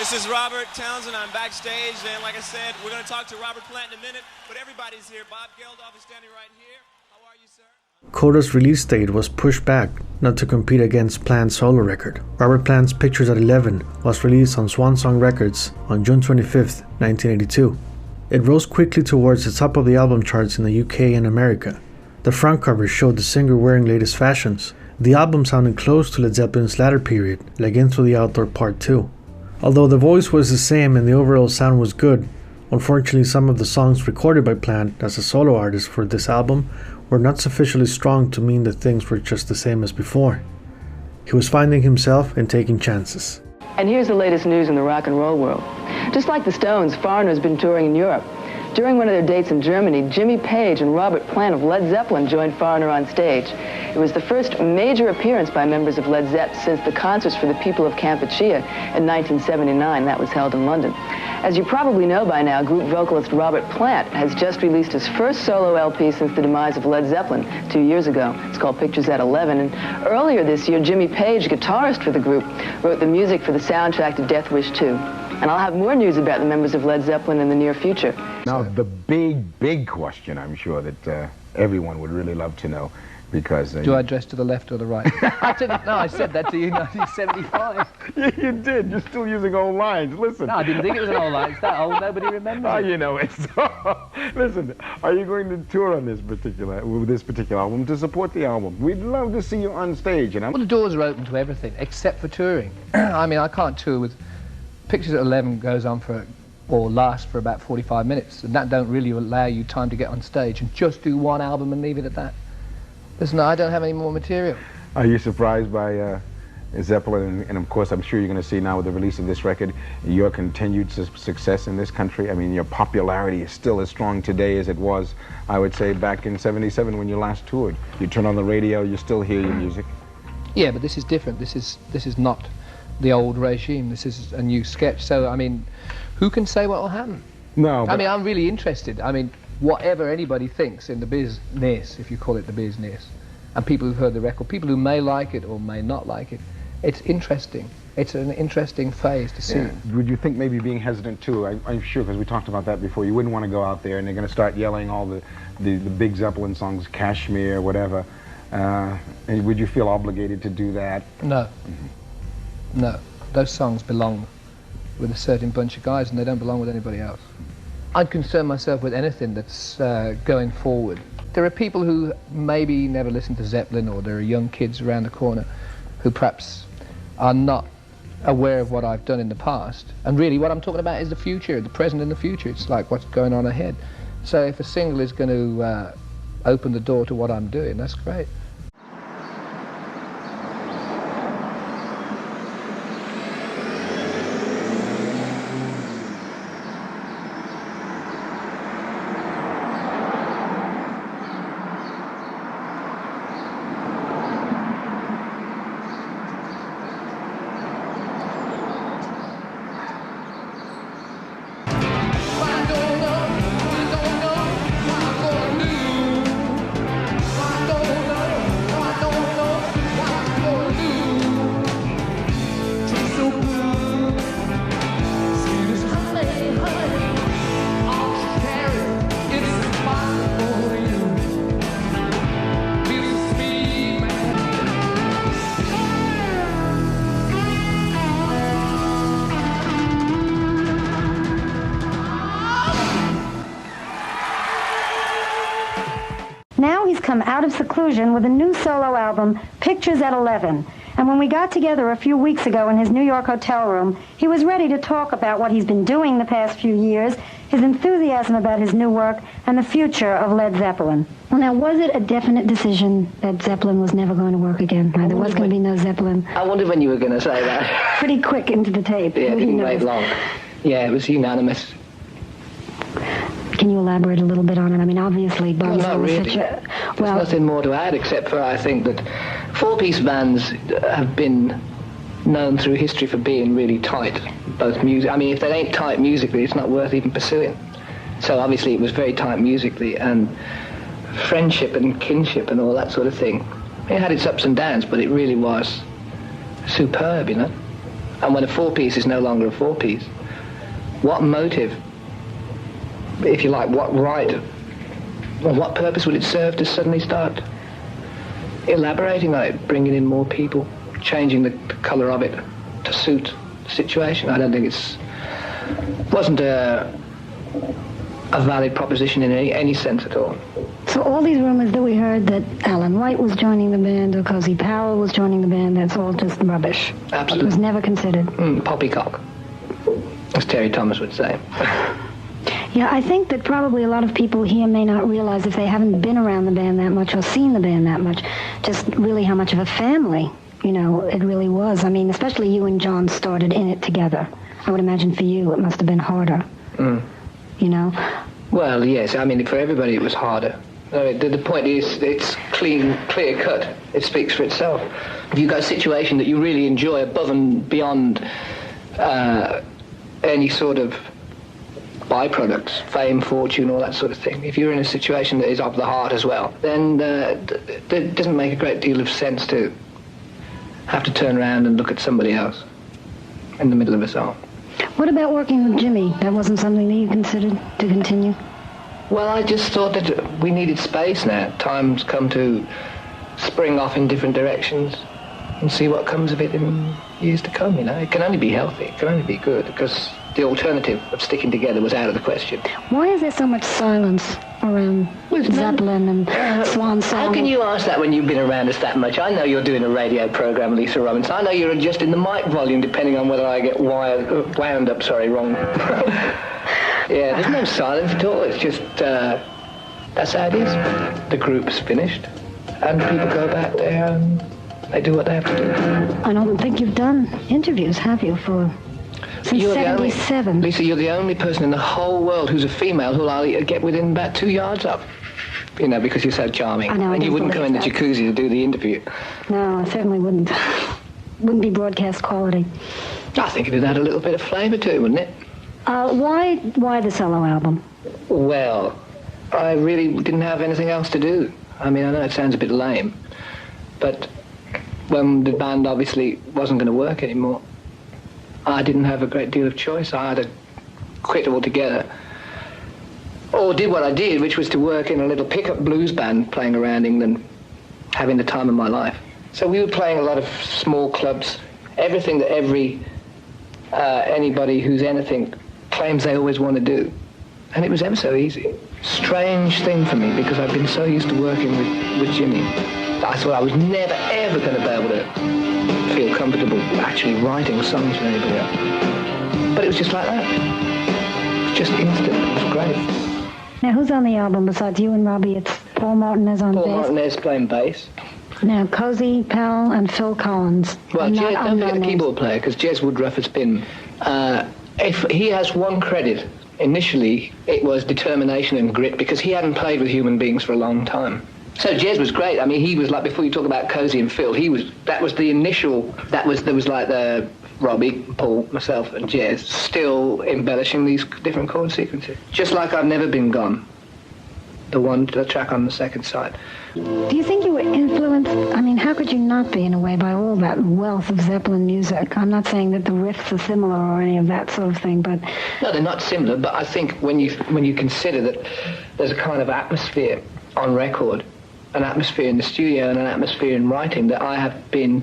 This is Robert Townsend. I'm backstage, and like I said, we're going to talk to Robert Plant in a minute, but everybody's here. Bob Geldof is standing right here. How are you, sir? Coda's release date was pushed back, not to compete against Plant's solo record. Robert Plant's Pictures at 11 was released on Swan Song Records on June 25, 1982. It rose quickly towards the top of the album charts in the UK and America. The front cover showed the singer wearing latest fashions. The album sounded close to Led Zeppelin's latter period, like Into the Outdoor Part 2. Although the voice was the same and the overall sound was good, unfortunately some of the songs recorded by Plant as a solo artist for this album were not sufficiently strong to mean that things were just the same as before. He was finding himself and taking chances. And here's the latest news in the rock and roll world. Just like the Stones, Foreigner's been touring in Europe. During one of their dates in Germany, Jimmy Page and Robert Plant of Led Zeppelin joined Foreigner on stage. It was the first major appearance by members of Led Zepp since the concerts for the people of Kampuchea in 1979. That was held in London. As you probably know by now, group vocalist Robert Plant has just released his first solo LP since the demise of Led Zeppelin 2 years ago. It's called Pictures at 11. And earlier this year, Jimmy Page, guitarist for the group, wrote the music for the soundtrack to Death Wish 2. And I'll have more news about the members of Led Zeppelin in the near future. Now, the big question, I'm sure that everyone would really love to know, because... Do I dress to the left or the right? I didn't know, I said that to you in 1975. Yeah, you did. You're still using old lines. Listen. No, I didn't think it was an old line. It's that old, nobody remembers it. You know it. So, listen, are you going to tour on this particular album to support the album? We'd love to see you on stage, you know? Well, the doors are open to everything, except for touring. I mean, I can't tour with... Pictures at 11 goes on for, or lasts for about 45 minutes, and that don't really allow you time to get on stage and just do one album and leave it at that. Listen, I don't have any more material. Are you surprised by Zeppelin? And of course, I'm sure you're going to see now with the release of this record, your continued success in this country. I mean, your popularity is still as strong today as it was, I would say, back in '77 when you last toured. You turn on the radio, you still hear your music. Yeah, but this is different. This is not the old regime. This is a new sketch. So, I mean, who can say what will happen? No, I mean, I'm really interested. I mean, whatever anybody thinks in the business, if you call it the business, and people who've heard the record, people who may like it or may not like it, it's interesting. It's an interesting phase to see. Yeah. Would you think maybe being hesitant too? I'm sure, because we talked about that before, you wouldn't want to go out there and they're going to start yelling all the big Zeppelin songs, Kashmir, whatever. And would you feel obligated to do that? No. No, those songs belong with a certain bunch of guys and they don't belong with anybody else. I'd concern myself with anything that's going forward. There are people who maybe never listened to Zeppelin, or there are young kids around the corner who perhaps are not aware of what I've done in the past. And really what I'm talking about is the future, the present and the future. It's like what's going on ahead. So if a single is going to open the door to what I'm doing, that's great. Now he's come out of seclusion with a new solo album, Pictures at 11. And when we got together a few weeks ago in his New York hotel room, he was ready to talk about what he's been doing the past few years, his enthusiasm about his new work, and the future of Led Zeppelin. Well, now, was it a definite decision that Zeppelin was never going to work again? There was going to be no Zeppelin? I wondered when you were going to say that. Pretty quick into the tape. Yeah, it didn't wait long. Yeah, it was unanimous. Can you elaborate a little bit on it? I mean, obviously, Well, Bob not was really. such a... There's nothing more to add, except for I think that four-piece bands have been known through history for being really tight, both music. I mean, if they ain't tight musically, it's not worth even pursuing. So obviously it was very tight musically, and friendship and kinship and all that sort of thing. It had its ups and downs, but it really was superb, you know. And when a four-piece is no longer a four-piece, what motive, if you like, what right, or what purpose would it serve to suddenly start elaborating on it, bringing in more people, changing the colour of it to suit the situation? I don't think wasn't a valid proposition in any sense at all. So all these rumors that we heard that Alan White was joining the band or Cozy Powell was joining the band, that's all just rubbish. Absolutely. It was never considered. Poppycock, as Terry Thomas would say. Yeah, I think that probably a lot of people here may not realize, if they haven't been around the band that much or seen the band that much, just really how much of a family, you know, it really was. I mean, especially you and John started in it together. I would imagine for you it must have been harder, you know? Well, yes, I mean, for everybody it was harder. I mean, the point is, it's clear cut. It speaks for itself. If you've got a situation that you really enjoy above and beyond any sort of byproducts, fame, fortune, all that sort of thing, if you're in a situation that is of the heart as well, then it doesn't make a great deal of sense to have to turn around and look at somebody else in the middle of a song. What about working with Jimmy? That wasn't something that you considered to continue? Well, I just thought that we needed space now. Time's come to spring off in different directions and see what comes of it in years to come, you know. It can only be healthy, it can only be good, because the alternative of sticking together was out of the question. Why is there so much silence around Zeppelin and Swan Song? How can you ask that when you've been around us that much? I know you're doing a radio program, Lisa Robinson. I know you're adjusting the mic volume depending on whether I get wound up, wrong. Yeah, there's no silence at all. It's just, that's how it is. The group's finished, and people go back there and they do what they have to do. I don't think you've done interviews, have you, since 77? Lisa, you're the only person in the whole world who's a female who'll get within about 2 yards up. You know, because you're so charming. I know, and you wouldn't come in the jacuzzi to do the interview. No, I certainly wouldn't. Wouldn't be broadcast quality. I think it'd add a little bit of flavour to it, wouldn't it? Why the solo album? Well, I really didn't have anything else to do. I mean, I know it sounds a bit lame, but when the band obviously wasn't going to work anymore, I didn't have a great deal of choice. I had to quit altogether. Or did what I did, which was to work in a little pickup blues band playing around England, having the time of my life. So we were playing a lot of small clubs, everything that anybody who's anything claims they always want to do. And it was ever so easy. Strange thing for me, because I've been so used to working with Jimmy. I thought I was never, ever going to be able to feel comfortable actually writing songs for anybody else. But it was just like that. It was just instant. It was great. Now, who's on the album besides you and Robbie? It's Paul Martinez on bass. Paul Martinez playing bass. Now, Cozy Powell and Phil Collins. Well, Jez, don't forget the keyboard player, because Jez Woodruff has been... if he has one credit, initially it was determination and grit, because he hadn't played with human beings for a long time. So Jez was great. I mean, he was like, before you talk about Cozy and Phil, there was like the Robbie, Paul, myself and Jez still embellishing these different chord sequences. Just like I've Never Been Gone, the track on the second side. Do you think you were influenced? I mean, how could you not be, in a way, by all that wealth of Zeppelin music? I'm not saying that the riffs are similar or any of that sort of thing, but... No, they're not similar, but I think when you consider that there's a kind of atmosphere on record, an atmosphere in the studio and an atmosphere in writing, that I have I've been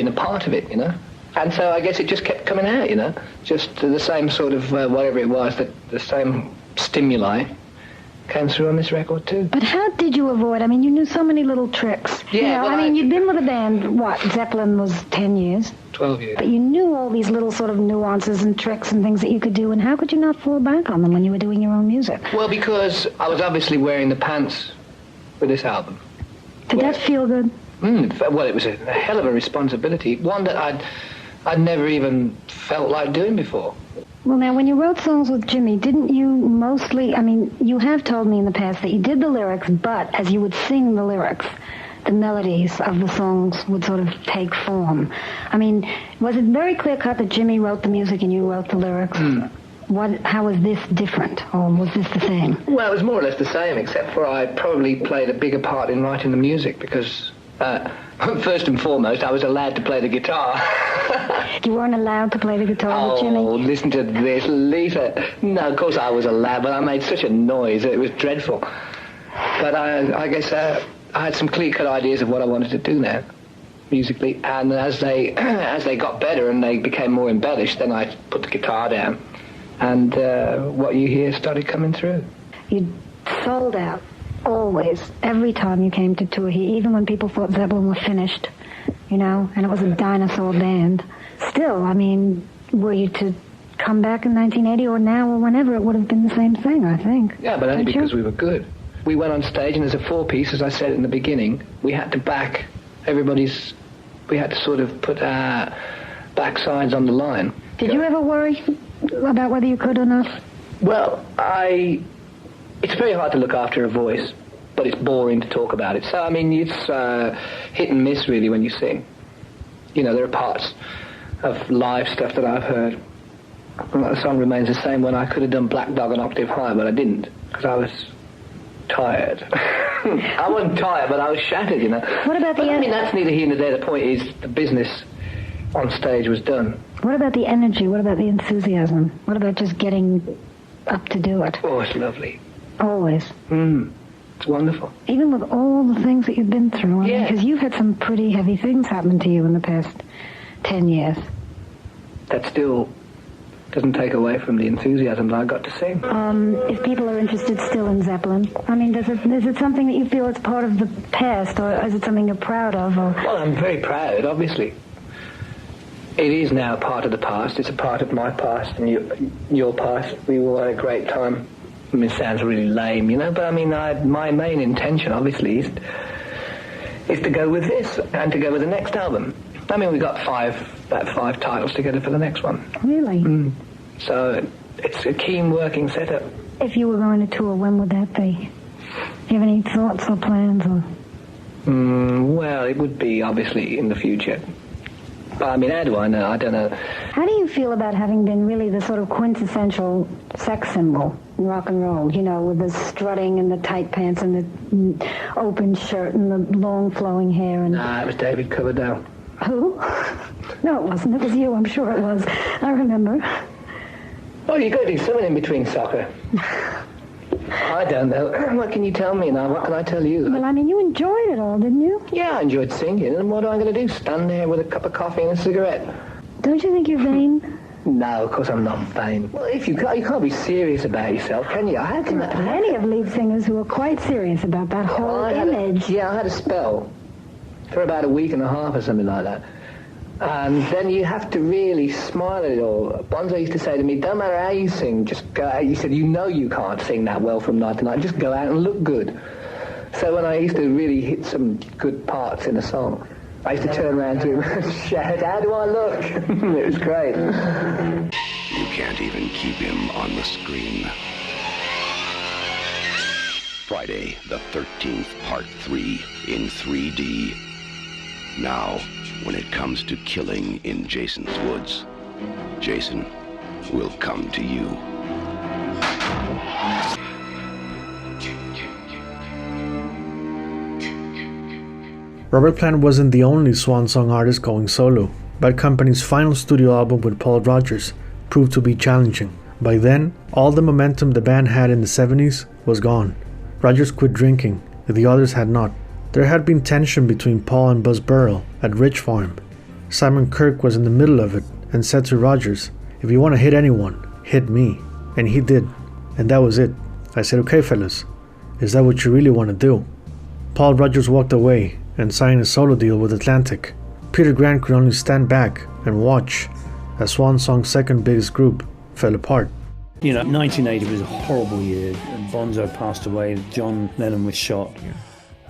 a part of it, you know? And so I guess it just kept coming out, you know? Just the same sort of, whatever it was, the same stimuli came through on this record too. But how did you avoid? I mean, you knew so many little tricks. Yeah, you know, well, I mean, you'd been with a band, what, Zeppelin was 10 years? 12 years. But you knew all these little sort of nuances and tricks and things that you could do, and how could you not fall back on them when you were doing your own music? Well, because I was obviously wearing the pants with this album. Did that feel good? Well, it was a hell of a responsibility, one that I'd never even felt like doing before. Well, now, when you wrote songs with Jimmy, didn't you mostly, I mean, you have told me in the past that you did the lyrics, but as you would sing the lyrics, the melodies of the songs would sort of take form. I mean, was it very clear-cut that Jimmy wrote the music and you wrote the lyrics? How was this different, or was this the same? Well, it was more or less the same, except for I probably played a bigger part in writing the music, because First and foremost, I was allowed to play the guitar. You weren't allowed to play the guitar with Jimmy? Oh, listen to this, Lisa. No, of course I was allowed, but I made such a noise. It was dreadful. But I guess I had some clear-cut ideas of what I wanted to do now, musically. And as they got better and they became more embellished, then I put the guitar down. And what you hear started coming through. You sold out. Always, every time you came to tour here, even when people thought Zeppelin was finished, you know, and it was a dinosaur band. Still, I mean, were you to come back in 1980 or now or whenever, it would have been the same thing, I think. Yeah, but only Don't you? because we were good. We went on stage, and as a four-piece, as I said in the beginning, we had to back everybody's... We had to sort of put our backsides on the line. Did you ever worry about whether you could or not? Well, it's very hard to look after a voice, but it's boring to talk about it. So, I mean, it's hit and miss, really, when you sing. You know, there are parts of live stuff that I've heard. The song remains the same when I could have done Black Dog an octave higher, but I didn't, because I was tired. I wasn't tired, but I was shattered, you know. What about the... I mean, that's neither here nor there. The point is, the business on stage was done. What about the energy? What about the enthusiasm? What about just getting up to do it? Oh, it's lovely. Always. It's wonderful. Even with all the things that you've been through. Yeah. Because you've had some pretty heavy things happen to you in the past 10 years. That still doesn't take away from the enthusiasm that I got to sing. If people are interested still in Zeppelin, I mean, is it something that you feel it's part of the past, or is it something you're proud of? Or? Well, I'm very proud, obviously. It is now part of the past. It's a part of my past and your past. We all had a great time. I mean, it sounds really lame, you know, but I mean, my main intention, obviously, is to go with this and to go with the next album. I mean, we got about five titles together for the next one. Really? So it's a keen working setup. If you were going to tour, when would that be? Do you have any thoughts or plans? Or? Well, it would be, obviously, in the future. But, I mean, how do I know? I don't know. How do you feel about having been really the sort of quintessential sex symbol in rock and roll, you know, with the strutting and the tight pants and the open shirt and the long flowing hair? And Nah, it was David Coverdale. Who? No, it wasn't. It was you. I'm sure it was. I remember. Oh, you got to do something in between soccer. I don't know. What can you tell me now? What can I tell you? Well, I mean, you enjoyed it all, didn't you? Yeah, I enjoyed singing. And what am I going to do? Stand there with a cup of coffee and a cigarette? Don't you think you're vain? No, of course I'm not vain. Well, if you can't be serious about yourself, can you? How can Plenty of lead singers who are quite serious about that whole image. I had a spell for about a week and a half or something like that. And then you have to really smile at it all. Bonzo used to say to me, don't matter how you sing, just go out. He said, you know you can't sing that well from night to night, just go out and look good. So when I used to really hit some good parts in a song, I used to turn around to him and shout, how do I look? It was great. You can't even keep him on the screen. Friday the 13th, Part 3 in 3D. Now, when it comes to killing in Jason's woods, Jason will come to you. Robert Plant wasn't the only Swan Song artist going solo. Bad Company's final studio album with Paul Rodgers proved to be challenging. By then, all the momentum the band had in the 70s was gone. Rodgers quit drinking, the others had not. There had been tension between Paul and Buzz Burrell at Ridge Farm. Simon Kirke was in the middle of it and said to Rodgers, if you want to hit anyone, hit me. And he did. And that was it. I said, okay fellas, is that what you really want to do? Paul Rodgers walked away and signed a solo deal with Atlantic. Peter Grant could only stand back and watch as Swan Song's second biggest group fell apart. You know, 1980 was a horrible year. Bonzo passed away, John Lennon was shot.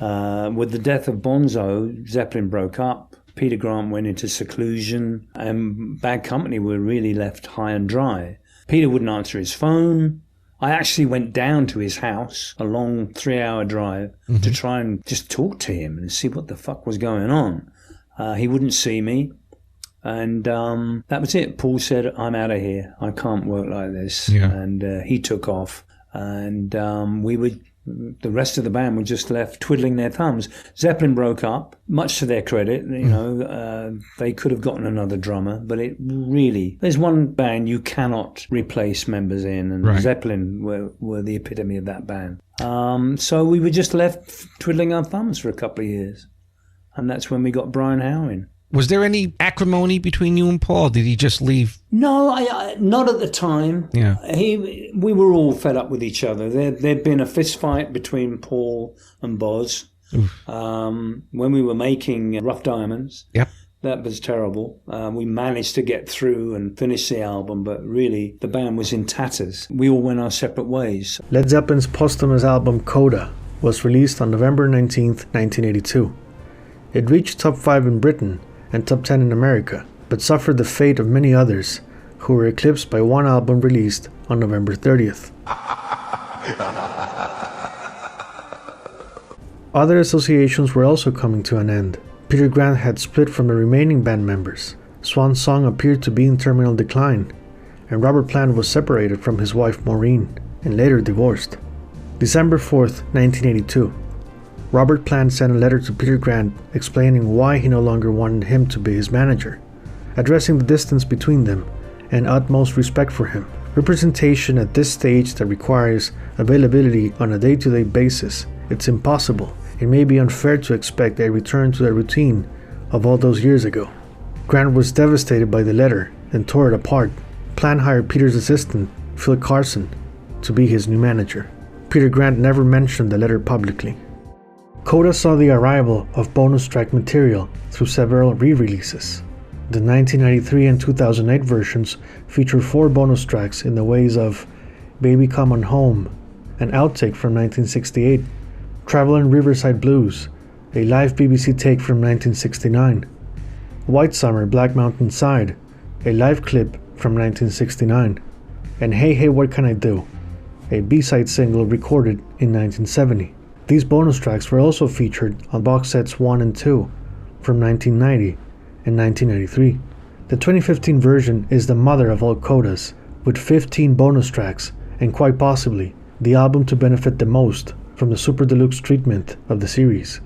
With the death of Bonzo, Zeppelin broke up, Peter Grant went into seclusion, and Bad Company were really left high and dry. Peter wouldn't answer his phone. I actually went down to his house, a long 3-hour drive, to try and just talk to him and see what the fuck was going on. He wouldn't see me. And that was it. Paul said, I'm out of here. I can't work like this. Yeah. And he took off. And we were The rest of the band were just left twiddling their thumbs. Zeppelin broke up, much to their credit. They could have gotten another drummer, but there's one band you cannot replace members in, and Zeppelin were the epitome of that band. So we were just left twiddling our thumbs for a couple of years, and that's when we got Brian Howe in. Was there any acrimony between you and Paul? Did he just leave? No, not at the time. Yeah. We were all fed up with each other. There'd been a fist fight between Paul and Boz when we were making Rough Diamonds. Yep. That was terrible. We managed to get through and finish the album, but really the band was in tatters. We all went our separate ways. Led Zeppelin's posthumous album Coda was released on November 19th, 1982. It reached top 5 in Britain and top 10 in America, but suffered the fate of many others who were eclipsed by one album released on November 30th. Other associations were also coming to an end. Peter Grant had split from the remaining band members. Swan Song appeared to be in terminal decline, and Robert Plant was separated from his wife Maureen and later divorced. December 4th, 1982. Robert Plant sent a letter to Peter Grant explaining why he no longer wanted him to be his manager, addressing the distance between them and utmost respect for him. Representation at this stage that requires availability on a day-to-day basis, it's impossible. It may be unfair to expect a return to the routine of all those years ago. Grant was devastated by the letter and tore it apart. Plant hired Peter's assistant, Phil Carson, to be his new manager. Peter Grant never mentioned the letter publicly. Coda saw the arrival of bonus track material through several re-releases. The 1993 and 2008 versions feature 4 bonus tracks in the ways of Baby Come On Home, an outtake from 1968, Travelin' Riverside Blues, a live BBC take from 1969, White Summer Black Mountain Side, a live clip from 1969, and Hey Hey What Can I Do, a B-side single recorded in 1970. These bonus tracks were also featured on box sets 1 and 2 from 1990 and 1993. The 2015 version is the mother of all Codas, with 15 bonus tracks and quite possibly the album to benefit the most from the super deluxe treatment of the series.